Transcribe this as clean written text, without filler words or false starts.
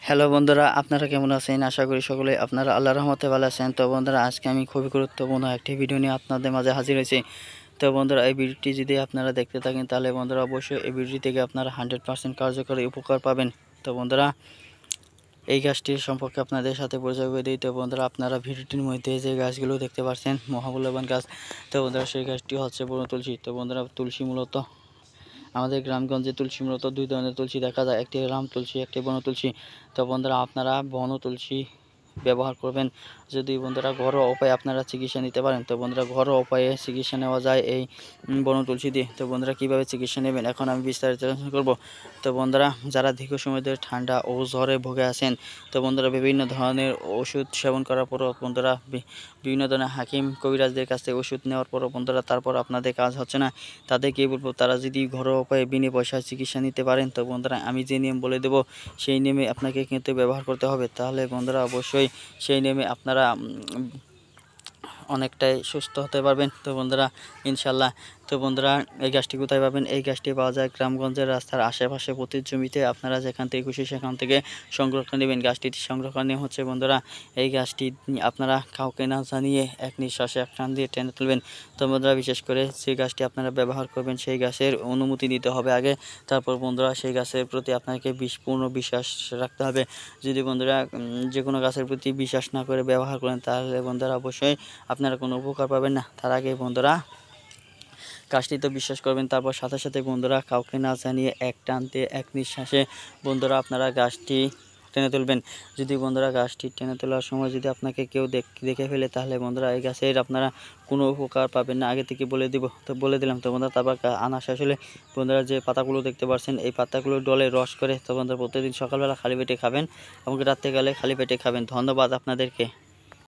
Hello বন্ধুরা, আপনারা কেমন আছেন? আশা করি সকলে আপনারা আল্লাহর রহমতে ভালো আছেন। তো বন্ধুরা, আজকে আমি খুবই গুরুত্বপূর্ণ একটি ভিডিও নিয়ে আপনাদের মাঝে হাজির হয়েছি। তো বন্ধুরা, এই ভিডিওটি যদি আপনারা দেখতে থাকেন তাহলে বন্ধুরা অবশ্যই এই ভিডিও থেকে আপনারা 100% কার্যকরী উপকার পাবেন। তো বন্ধুরা, এই গাছটির সম্পর্কে আপনাদের সাথে পরিচয় করে দিই। তো বন্ধুরা, আপনারা ভিডিওটির মধ্যে যে গাছগুলো দেখতে পাচ্ছেন মহামূল্যবান গাছ। তো বন্ধুরা, সেই গাছটি হচ্ছে বন তুলসী। তো বন্ধুরা, তুলসী মূলত আমাদের গ্রামগঞ্জে তুলসী মূলত দুই ধরনের তুলসী দেখা যায়, একটি রাম তুলসী, একটি বন তুলসী। তো বন্ধুরা, আপনারা বন তুলসী ব্যবহার করবেন যদি বন্ধুরা ঘরোয়া উপায়ে আপনারা চিকিৎসা নিতে পারেন। তো বন্ধুরা, ঘরোয়া উপায়ে চিকিৎসা নেওয়া যায় এই বন তুলসী দিয়ে। তো বন্ধুরা, কীভাবে চিকিৎসা নেবেন এখন আমি বিস্তারিত আলোচনা করব। তো বন্ধুরা, যারা দীর্ঘ সময় ধরে ঠান্ডা ও জ্বরে ভুগে আছেন, তো বন্ধুরা বিভিন্ন ধরনের ওষুধ সেবন করার পরও বন্ধুরা বিভিন্ন ধরনের হাকিম কবিরাজদের কাছ থেকে ওষুধ নেওয়ার পরও বন্ধুরা তারপর আপনাদের কাজ হচ্ছে না, তাদেরকে বলবো তারা যদি ঘরোয়া উপায়ে বিনা পয়সায় চিকিৎসা নিতে পারেন। তো বন্ধুরা, আমি যে নিয়ম বলে দেবো সেই নিয়মে আপনাকে কিন্তু ব্যবহার করতে হবে। তাহলে বন্ধুরা অবশ্যই সেই নিয়মে আপনারা অনেকটাই সুস্থ হতে পারবেন। তো বন্ধুরা, ইনশাল্লাহ। তো বন্ধুরা, এই গাছটি কোথায় পাবেন? এই গাছটি পাওয়া যায় গ্রামগঞ্জের রাস্তার আশেপাশে প্রতি জমিতে। আপনারা যেখান থেকে খুশি সেখান থেকে সংরক্ষণ নেবেন। গাছটি সংরক্ষণীয় হচ্ছে বন্ধুরা, এই গাছটি আপনারা কাউকে না জানিয়ে এক নিঃশ্বাসে এক টান দিয়ে টেনে তুলবেন। তো বন্ধুরা, বিশেষ করে যে গাছটি আপনারা ব্যবহার করবেন সেই গাছের অনুমতি নিতে হবে আগে। তারপর বন্ধুরা, সেই গাছের প্রতি আপনাকে পূর্ণ বিশ্বাস রাখতে হবে। যদি বন্ধুরা যে কোনো গাছের প্রতি বিশ্বাস না করে ব্যবহার করেন তাহলে বন্ধুরা অবশ্যই আপনারা কোনো উপকার পাবেন না। তার আগে বন্ধুরা গাছটি তো বিশ্বাস করবেন, তারপর সাথে সাথে বন্ধুরা কাউকে না জানিয়ে এক টানতে এক নিঃশ্বাসে বন্ধুরা আপনারা গাছটি টেনে তুলবেন। যদি বন্ধুরা গাছটি টেনে তোলার সময় যদি আপনাকে কেউ দেখে ফেলে তাহলে বন্ধুরা এই গাছের আপনারা কোনো উপকার পাবেন না, আগে থেকে বলে দিলাম। তো বন্ধুরা, তারপর আনা শেষ হলে বন্ধুরা যে পাতাগুলো দেখতে পাচ্ছেন এই পাতাগুলো ডলে রস করে তো বন্ধুরা প্রতিদিন সকালবেলা খালি পেটে খাবেন এবং রাত্রে গেলে খালি পেটে খাবেন। ধন্যবাদ আপনাদেরকে।